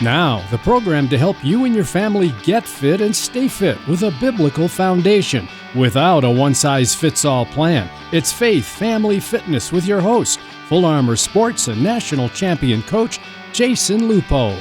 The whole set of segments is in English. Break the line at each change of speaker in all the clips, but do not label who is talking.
Now, the program to help you and your family get fit and stay fit with a biblical foundation without a one-size-fits-all plan. It's Faith Family Fitness with your host, Full Armor Sports and national champion coach, Jason Lupo.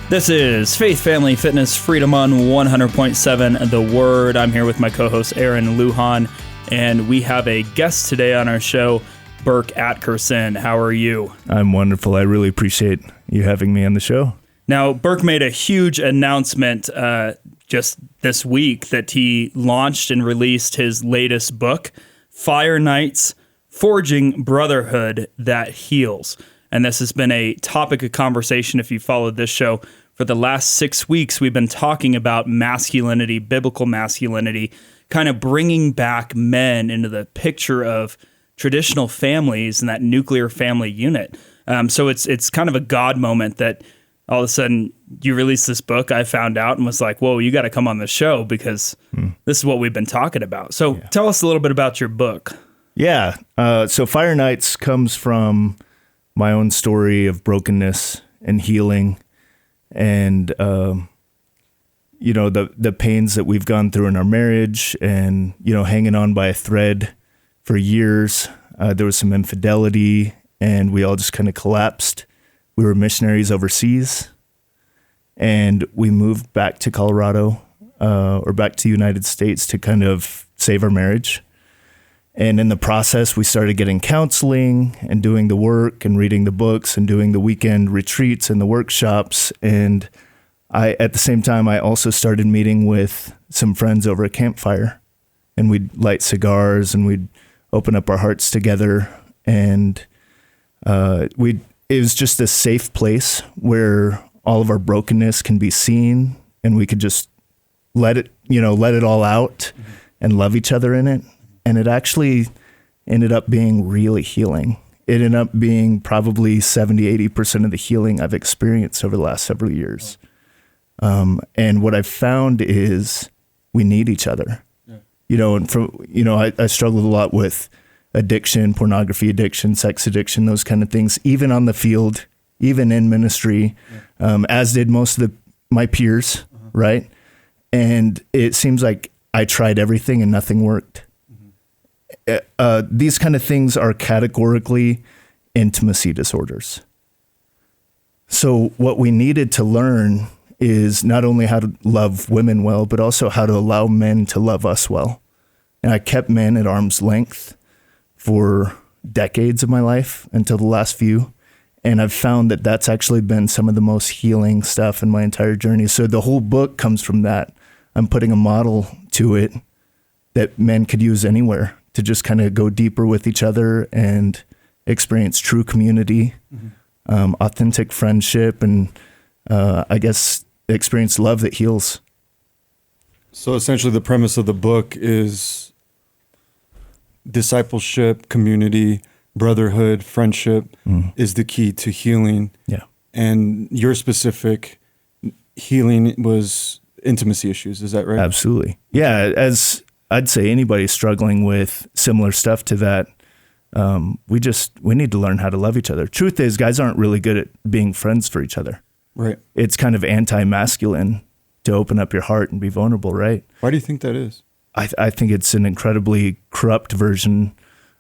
This is Faith Family Fitness, Freedom on 100.7 The Word. I'm here with my co-host, Aaron Lujan, and we have a guest today on our show, Burke Atkerson. How are you?
I'm wonderful. I really appreciate you having me on the show.
Now, Burke made a huge announcement just this week that he launched and released his latest book, Fire Nights, Forging Brotherhood That Heals. And this has been a topic of conversation if you followed this show. For the last 6 weeks, we've been talking about masculinity, biblical masculinity, kind of bringing back men into the picture of traditional families and that nuclear family unit. So it's kind of a God moment that all of a sudden you released this book. I found out and was like, whoa, you got to come on the show because this is what we've been talking about. So Tell us a little bit about your book.
Yeah. So Fire Nights comes from my own story of brokenness and healing and, the pains that we've gone through in our marriage and, hanging on by a thread for years. There was some infidelity and we all just kind of collapsed. We were missionaries overseas and we moved back to Colorado or back to the United States to kind of save our marriage. And in the process, we started getting counseling and doing the work and reading the books and doing the weekend retreats and the workshops. And at the same time, I also started meeting with some friends over a campfire, and we'd light cigars and we'd open up our hearts together. And it was just a safe place where all of our brokenness can be seen and we could just let it all out and love each other in it. And it actually ended up being really healing. It ended up being probably 70-80% of the healing I've experienced over the last several years. And what I've found is we need each other. Yeah. I struggled a lot with addiction, pornography addiction, sex addiction, those kind of things, even on the field, even in ministry, as did most of my peers, right? And it seems like I tried everything and nothing worked. These kind of things are categorically intimacy disorders. So what we needed to learn is not only how to love women well, but also how to allow men to love us well. And I kept men at arm's length for decades of my life until the last few. And I've found that that's actually been some of the most healing stuff in my entire journey. So the whole book comes from that. I'm putting a model to it that men could use anywhere to just kind of go deeper with each other and experience true community, authentic friendship, and I guess experience love that heals.
So essentially the premise of the book is discipleship, community, brotherhood, friendship is the key to healing.
Yeah.
And your specific healing was intimacy issues. Is that right?
Absolutely. Yeah. As I'd say anybody struggling with similar stuff to that, we need to learn how to love each other. Truth is, guys aren't really good at being friends for each other.
Right.
It's kind of anti-masculine to open up your heart and be vulnerable, right?
Why do you think that is?
I think it's an incredibly corrupt version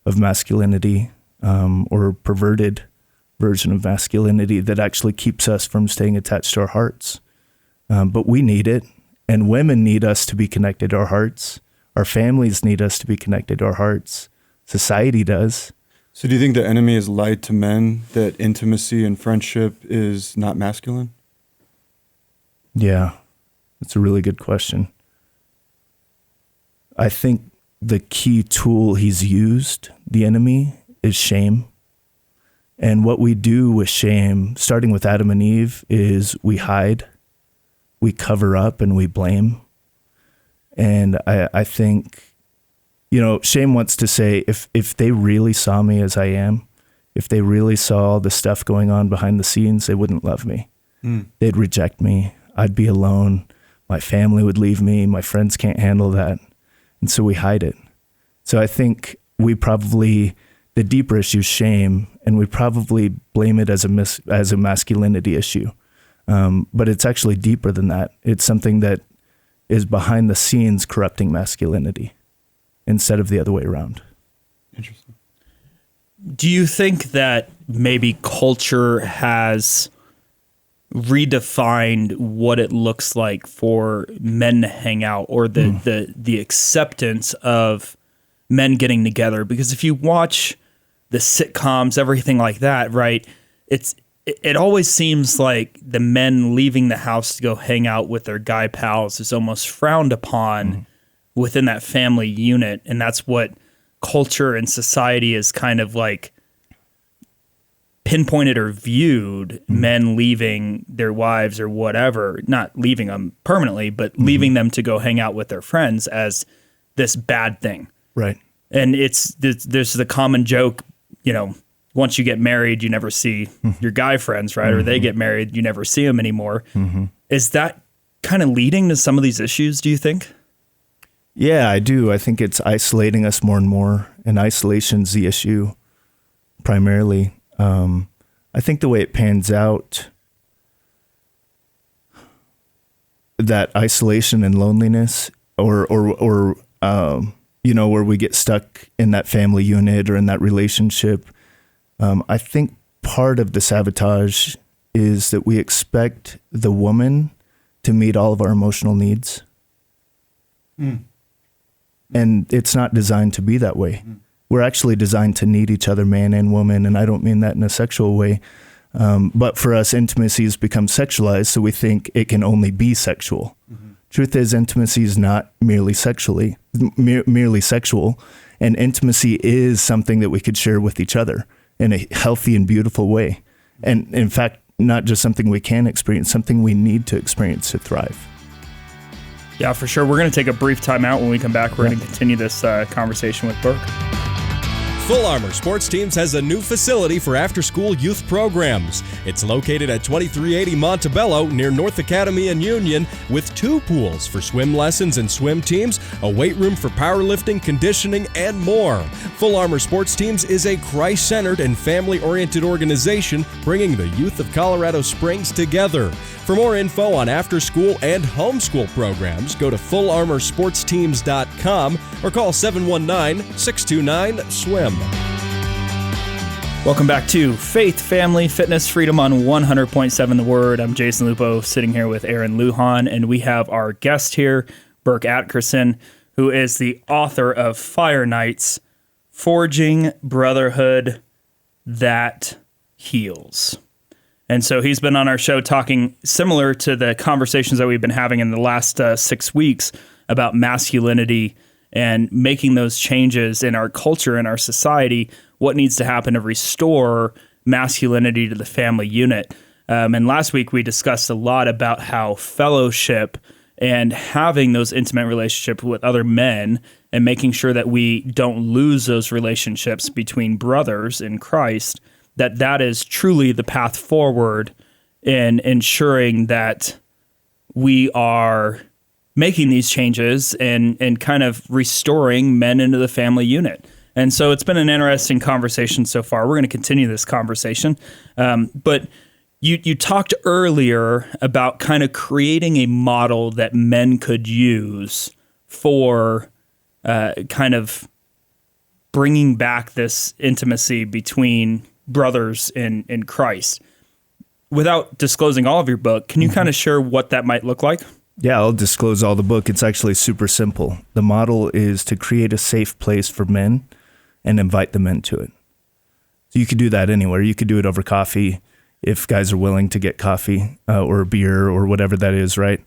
of masculinity, or perverted version of masculinity that actually keeps us from staying attached to our hearts. But we need it, and women need us to be connected to our hearts. Our families need us to be connected to our hearts. Society does.
So do you think the enemy has lied to men that intimacy and friendship is not masculine?
Yeah, that's a really good question. I think the key tool he's used, the enemy, is shame. And what we do with shame, starting with Adam and Eve, is we hide, we cover up, and we blame. And I think, shame wants to say, if they really saw me as I am, if they really saw all the stuff going on behind the scenes, they wouldn't love me. They'd reject me. I'd be alone. My family would leave me. My friends can't handle that. And so we hide it. So I think we probably the deeper issue is shame, and we probably blame it as a masculinity issue. But it's actually deeper than that. It's something that is behind the scenes corrupting masculinity instead of the other way around.
Interesting.
Do you think that maybe culture has redefined what it looks like for men to hang out, or the acceptance of men getting together? Because if you watch the sitcoms, everything like that, right, it always seems like the men leaving the house to go hang out with their guy pals is almost frowned upon within that family unit. And that's what culture and society is kind of like pinpointed or viewed, men leaving their wives or whatever, not leaving them permanently, but leaving them to go hang out with their friends as this bad thing.
Right.
And there's the common joke, once you get married, you never see your guy friends, right? Or they get married, you never see them anymore. Is that kind of leading to some of these issues, do you think?
Yeah, I do. I think it's isolating us more and more, and isolation's the issue primarily. I think the way it pans out, that isolation and loneliness, or where we get stuck in that family unit or in that relationship, I think part of the sabotage is that we expect the woman to meet all of our emotional needs. And it's not designed to be that way. We're actually designed to need each other, man and woman, and I don't mean that in a sexual way. But for us, intimacy has become sexualized, so we think it can only be sexual. Truth is, intimacy is not merely sexual, and intimacy is something that we could share with each other in a healthy and beautiful way. And in fact, not just something we can experience, something we need to experience to thrive.
Yeah, for sure. We're going to take a brief time out. When we come back, we're going to continue this conversation with Burke.
Full Armor Sports Teams has a new facility for after-school youth programs. It's located at 2380 Montebello near North Academy and Union, with 2 pools for swim lessons and swim teams, a weight room for powerlifting, conditioning, and more. Full Armor Sports Teams is a Christ-centered and family-oriented organization bringing the youth of Colorado Springs together. For more info on after-school and homeschool programs, go to fullarmorsportsteams.com or call 719-629-SWIM.
Welcome back to Faith, Family, Fitness, Freedom on 100.7 The Word. I'm Jason Lupo, sitting here with Aaron Lujan, and we have our guest here, Burke Atkerson, who is the author of Fire Nights, Forging Brotherhood That Heals. And so he's been on our show talking similar to the conversations that we've been having in the last 6 weeks about masculinity and making those changes in our culture and our society, what needs to happen to restore masculinity to the family unit. And last week we discussed a lot about how fellowship and having those intimate relationships with other men and making sure that we don't lose those relationships between brothers in Christ, that is truly the path forward in ensuring that we are making these changes and kind of restoring men into the family unit. And so it's been an interesting conversation so far. We're going to continue this conversation. But you talked earlier about kind of creating a model that men could use for kind of bringing back this intimacy between brothers in Christ. Without disclosing all of your book, can you kind of share what that might look like?
Yeah, I'll disclose all the book. It's actually super simple. The model is to create a safe place for men and invite the men to it. So you could do that anywhere. You could do it over coffee if guys are willing to get coffee or beer or whatever that is, right?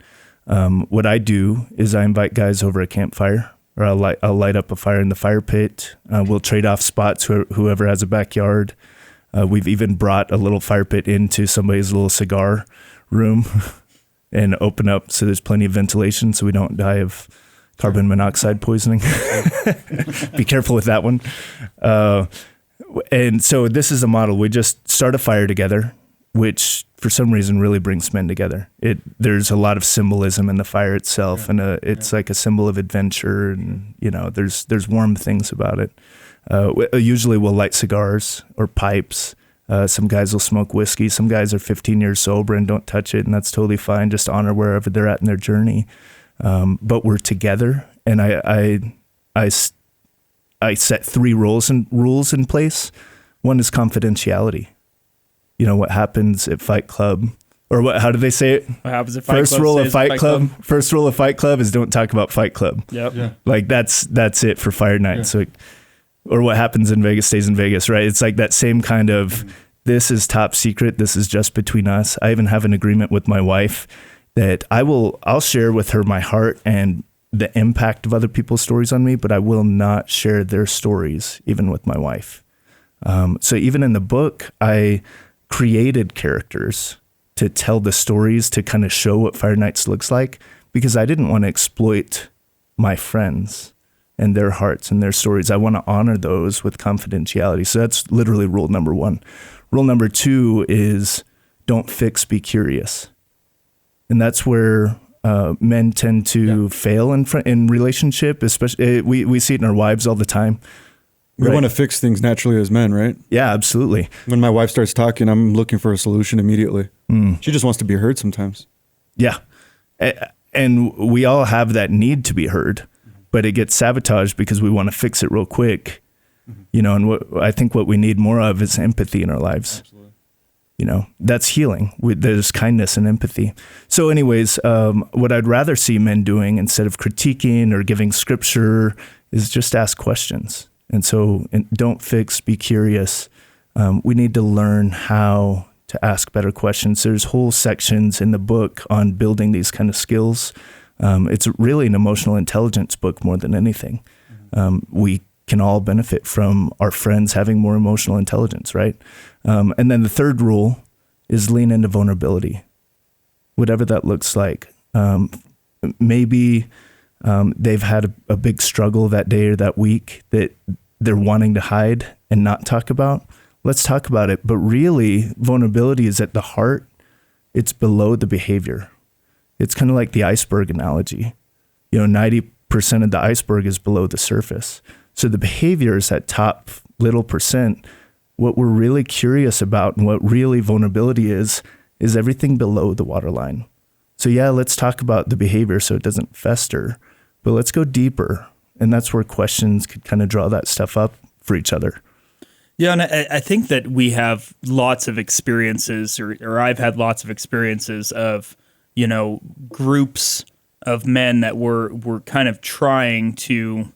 What I do is I invite guys over a campfire, or I'll light up a fire in the fire pit. We'll trade off spots, whoever has a backyard. We've even brought a little fire pit into somebody's little cigar room and open up so there's plenty of ventilation so we don't die of carbon monoxide poisoning. Be careful with that one. And so this is a model. We just start a fire together, which for some reason really brings men together. There's a lot of symbolism in the fire itself, and it's like a symbol of adventure, and there's warm things about it. Usually we'll light cigars or pipes. Some guys will smoke whiskey. Some guys are 15 years sober and don't touch it, and that's totally fine. Just honor wherever they're at in their journey. But we're together, and I set 3 rules in place. One is confidentiality. You know, what happens at Fight Club, or what? How do they say it?
What happens at Fight Club?
First rule of Fight Club is don't talk about Fight Club.
Yep. Yeah.
Like that's it for Fire Night. Yeah. So, or what happens in Vegas stays in Vegas, right? It's like that same kind of, this is top secret. This is just between us. I even have an agreement with my wife that I'll share with her my heart and the impact of other people's stories on me, but I will not share their stories, even with my wife. So even in the book, I created characters to tell the stories, to kind of show what Fire Nights looks like, because I didn't want to exploit my friends and their hearts and their stories. I want to honor those with confidentiality. So that's literally rule number 1. Rule number 2 is don't fix, be curious. And that's where men tend to fail in relationship, especially we see it in our wives all the time.
We want to fix things naturally as men, right?
Yeah, absolutely.
When my wife starts talking, I'm looking for a solution immediately. She just wants to be heard sometimes.
Yeah. And we all have that need to be heard, but it gets sabotaged because we want to fix it real quick. You know, and I think what we need more of is empathy in our lives. Absolutely. You know, that's healing. There's kindness and empathy. So anyways, what I'd rather see men doing instead of critiquing or giving scripture is just ask questions. And so don't fix, be curious. We need to learn how to ask better questions. There's whole sections in the book on building these kind of skills. It's really an emotional intelligence book more than anything. We can all benefit from our friends having more emotional intelligence, right? And then the third rule is lean into vulnerability, whatever that looks like. Maybe they've had a big struggle that day or that week that they're wanting to hide and not talk about. Let's talk about it. But really, vulnerability is at the heart. It's below the behavior. It's kind of like the iceberg analogy. You know, 90% of the iceberg is below the surface. So the behavior is that top little percent. What we're really curious about and what really vulnerability is everything below the waterline. So yeah, let's talk about the behavior so it doesn't fester, but let's go deeper. And that's where questions could kind of draw that stuff up for each other.
Yeah, and I think that we have lots of experiences, or I've had lots of experiences of, you know, groups of men that were kind of trying to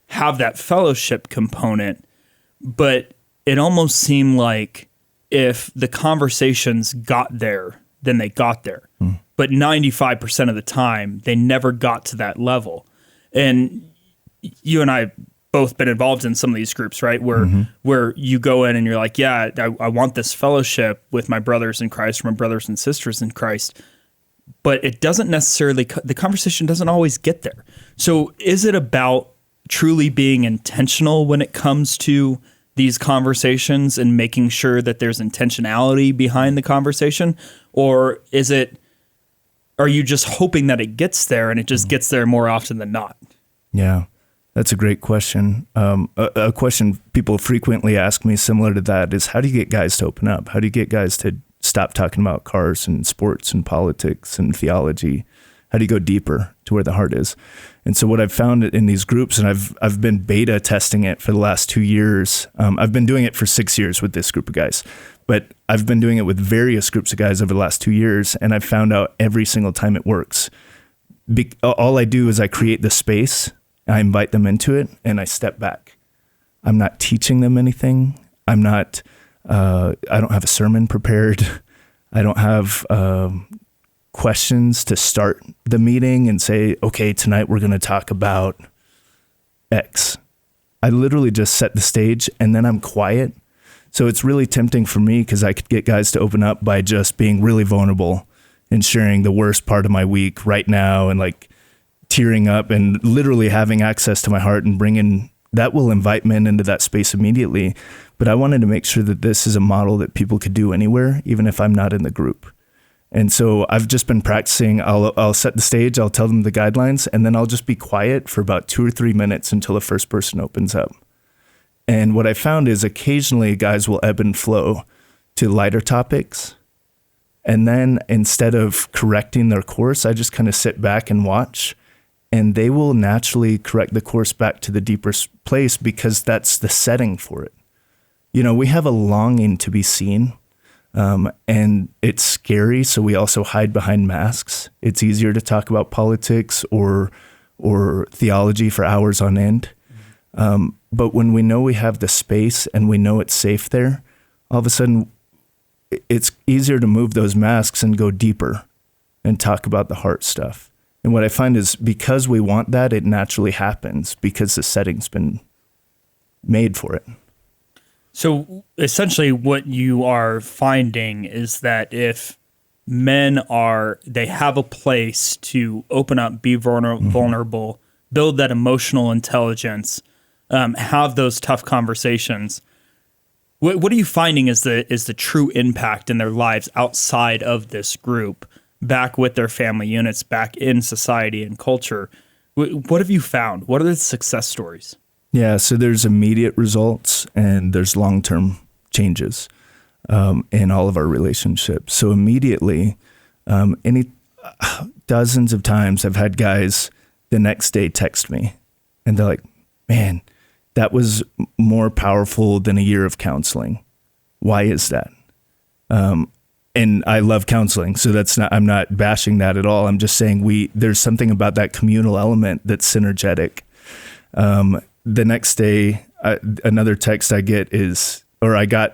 have that fellowship component, but it almost seemed like if the conversations got there, then they got there. But 95% of the time, they never got to that level. And you and I have both been involved in some of these groups, right? Where you go in and you're like, yeah, I want this fellowship with my brothers in Christ, or my brothers and sisters in Christ. But it doesn't necessarily, the conversation doesn't always get there. So is it about truly being intentional when it comes to these conversations and making sure that there's intentionality behind the conversation? Or are you just hoping that it gets there and it just gets there more often than not?
Yeah, that's a great question. A question people frequently ask me similar to that is, how do you get guys to open up? How do you get guys to stop talking about cars and sports and politics and theology? How do you go deeper to where the heart is? And so what I've found in these groups, and I've been beta testing it for the last 2 years. I've been doing it for 6 years with this group of guys, but I've been doing it with various groups of guys over the last 2 years, and I've found out every single time it works. All I do is I create the space, I invite them into it, and I step back. I'm not teaching them anything. I don't have a sermon prepared. I don't have questions to start the meeting and say, okay, tonight we're going to talk about X. I literally just set the stage and then I'm quiet. So it's really tempting for me because I could get guys to open up by just being really vulnerable and sharing the worst part of my week right now and like tearing up and literally having access to my heart and that will invite men into that space immediately. But I wanted to make sure that this is a model that people could do anywhere, even if I'm not in the group. And so I've just been practicing. I'll set the stage, I'll tell them the guidelines, and then I'll just be quiet for about 2 or 3 minutes until the first person opens up. And what I found is occasionally guys will ebb and flow to lighter topics. And then instead of correcting their course, I just kind of sit back and watch, and they will naturally correct the course back to the deeper place because that's the setting for it. You know, we have a longing to be seen, and it's scary. So we also hide behind masks. It's easier to talk about politics or theology for hours on end. But when we know we have the space and we know it's safe there, all of a sudden it's easier to move those masks and go deeper and talk about the heart stuff. And what I find is because we want that, it naturally happens because the setting's been made for it.
So essentially what you are finding is that if men they have a place to open up, be vulnerable, build that emotional intelligence, have those tough conversations. What are you finding is the true impact in their lives outside of this group, back with their family units, back in society and culture? What have you found? What are the success stories?
Yeah, so there's immediate results and there's long-term changes in all of our relationships. So immediately, dozens of times I've had guys the next day text me and they're like, man, that was more powerful than a year of counseling. Why is that? And I love counseling, so I'm not bashing that at all. I'm just saying there's something about that communal element that's synergetic. The next day, another text I got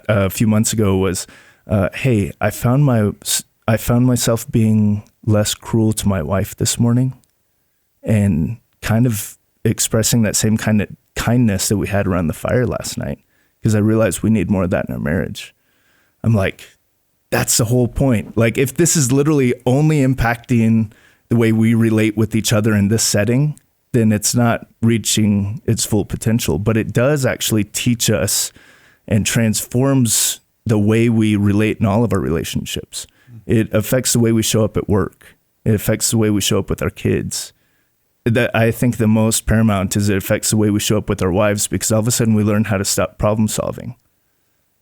a few months ago was, hey, I found myself being less cruel to my wife this morning, and kind of expressing that same kind of kindness that we had around the fire last night, because I realized we need more of that in our marriage. I'm like, that's the whole point. Like, if this is literally only impacting the way we relate with each other in this setting, then it's not reaching its full potential. But it does actually teach us and transforms the way we relate in all of our relationships. It affects the way we show up at work. It affects the way we show up with our kids. That I think the most paramount is it affects the way we show up with our wives, because all of a sudden we learn how to stop problem solving.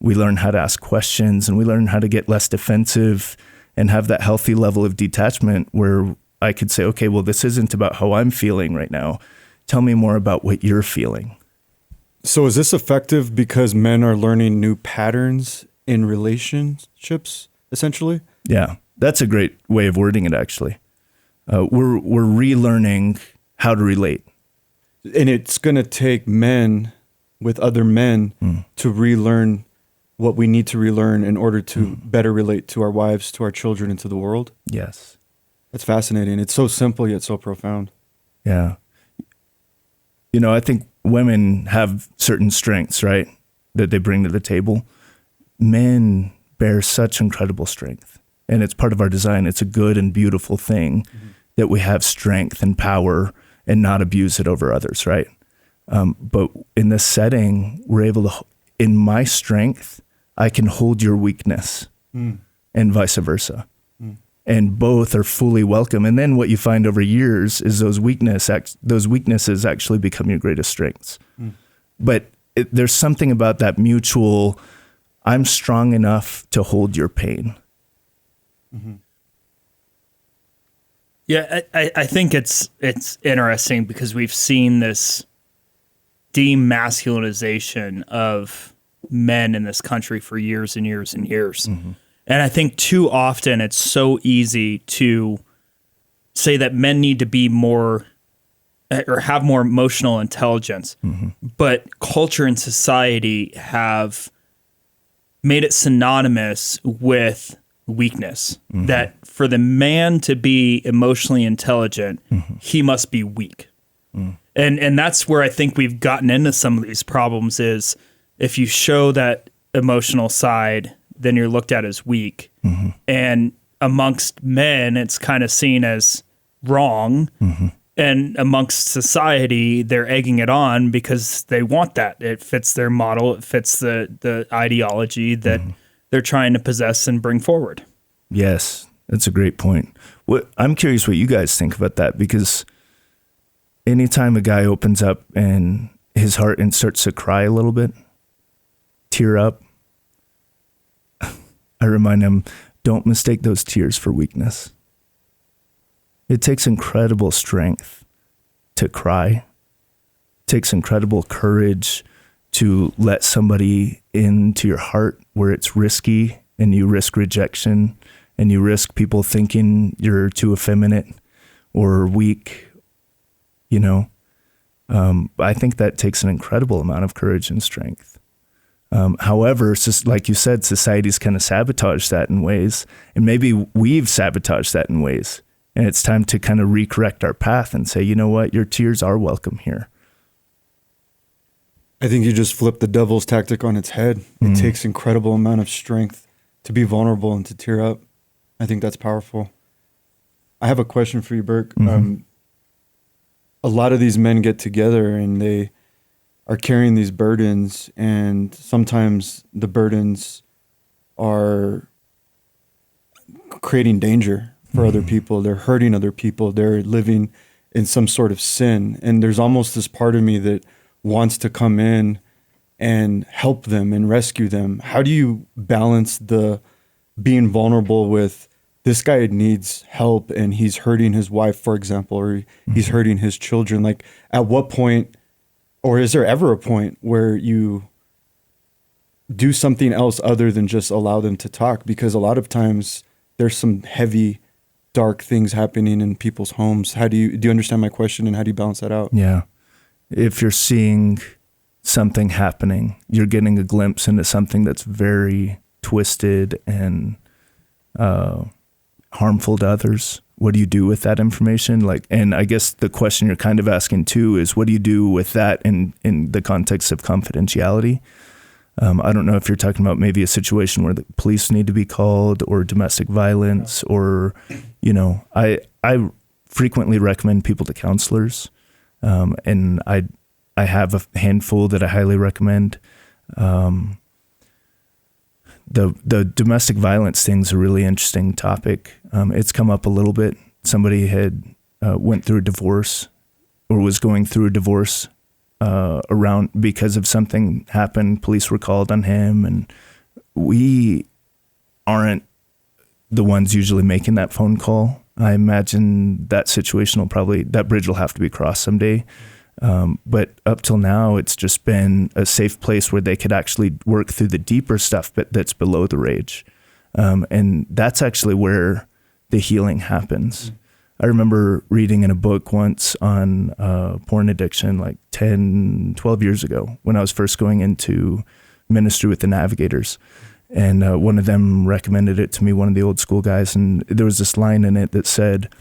We learn how to ask questions, and we learn how to get less defensive and have that healthy level of detachment where I could say, okay, well, this isn't about how I'm feeling right now. Tell me more about what you're feeling.
So is this effective because men are learning new patterns in relationships, essentially?
Yeah, that's a great way of wording it, actually. We're relearning how to relate.
And it's going to take men with other men to relearn what we need to relearn in order to better relate to our wives, to our children, and to the world.
Yes.
That's fascinating. It's so simple yet so profound.
Yeah. You know, I think women have certain strengths, right, that they bring to the table. Men bear such incredible strength, and it's part of our design. It's a good and beautiful thing that we have strength and power and not abuse it over others, right? But in this setting, we're able to, in my strength, I can hold your weakness and vice versa. And both are fully welcome. And then what you find over years is those weaknesses actually become your greatest strengths. But there's something about that mutual, I'm strong enough to hold your pain.
Yeah, I think it's interesting because we've seen this demasculinization of men in this country for years and years and years. And I think too often it's so easy to say that men need to be more or have more emotional intelligence. But culture and society have made it synonymous with weakness, that for the man to be emotionally intelligent, he must be weak. And that's where I think we've gotten into some of these problems is if you show that emotional side, then you're looked at as weak. And amongst men, it's kind of seen as wrong. And amongst society, they're egging it on because they want that. It fits their model. It fits the ideology that they're trying to possess and bring forward.
Yes, that's a great point. I'm curious what you guys think about that, because anytime a guy opens up and his heart and starts to cry a little bit, tear up, I remind him, don't mistake those tears for weakness. It takes incredible strength to cry. It takes incredible courage to let somebody into your heart where it's risky and you risk rejection and you risk people thinking you're too effeminate or weak, you know. I think that takes an incredible amount of courage and strength. However, like you said, society's kind of sabotaged that in ways, and maybe we've sabotaged that in ways. And it's time to kind of recorrect our path and say, you know what, your tears are welcome here.
I think you just flipped the devil's tactic on its head. It takes incredible amount of strength to be vulnerable and to tear up. I think that's powerful. I have a question for you, Burke. A lot of these men get together and they are carrying these burdens, and sometimes the burdens are creating danger for other people. They're hurting other people. They're living in some sort of sin. And there's almost this part of me that wants to come in and help them and rescue them. How do you balance the being vulnerable with this guy needs help and he's hurting his wife, for example, or he's hurting his children? Like, at what point, or is there ever a point where you do something else other than just allow them to talk? Because a lot of times there's some heavy, dark things happening in people's homes. How do you understand my question, and how do you balance that out?
Yeah. If you're seeing something happening, you're getting a glimpse into something that's very twisted and harmful to others. What do you do with that information? Like, and I guess the question you're kind of asking too is, what do you do with that in the context of confidentiality? I don't know if you're talking about maybe a situation where the police need to be called, or domestic violence, or, you know, I frequently recommend people to counselors. And I have a handful that I highly recommend. The domestic violence thing's a really interesting topic. It's come up a little bit. Somebody had went through a divorce, or was going through a divorce around because of something happened. Police were called on him, and we aren't the ones usually making that phone call. I imagine that situation that bridge will have to be crossed someday. But up till now, it's just been a safe place where they could actually work through the deeper stuff, but that's below the rage. And that's actually where the healing happens. I remember reading in a book once on porn addiction, like 10, 12 years ago, when I was first going into ministry with the Navigators. And one of them recommended it to me, one of the old school guys. And there was this line in it that said,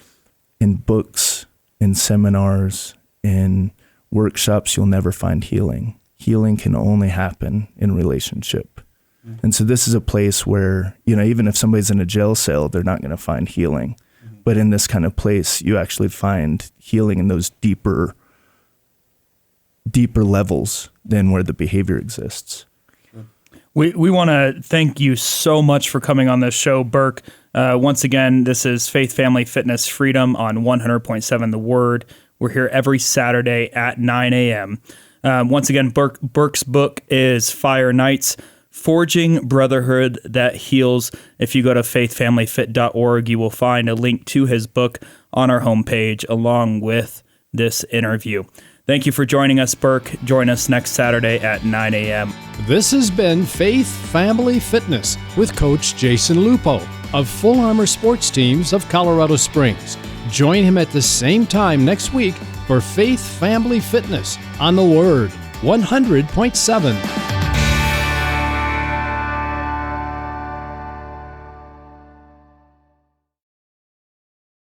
in books, in seminars, in workshops, you'll never find healing. Healing can only happen in relationship. And so this is a place where, you know, even if somebody's in a jail cell, they're not going to find healing. But in this kind of place, you actually find healing in those deeper levels than where the behavior exists.
We want to thank you so much for coming on this show, Burke. Once again, this is Faith, Family, Fitness, Freedom on 100.7 The Word. We're here every Saturday at 9 a.m. Once again, Burke's book is Fire Nights, Forging Brotherhood That Heals. If you go to faithfamilyfit.org, you will find a link to his book on our homepage, along with this interview. Thank you for joining us, Burke. Join us next Saturday at 9 a.m.
This has been Faith, Family, Fitness with Coach Jason Lupo of Full Armor Sports Teams of Colorado Springs. Join him at the same time next week for Faith, Family, Fitness on The Word 100.7.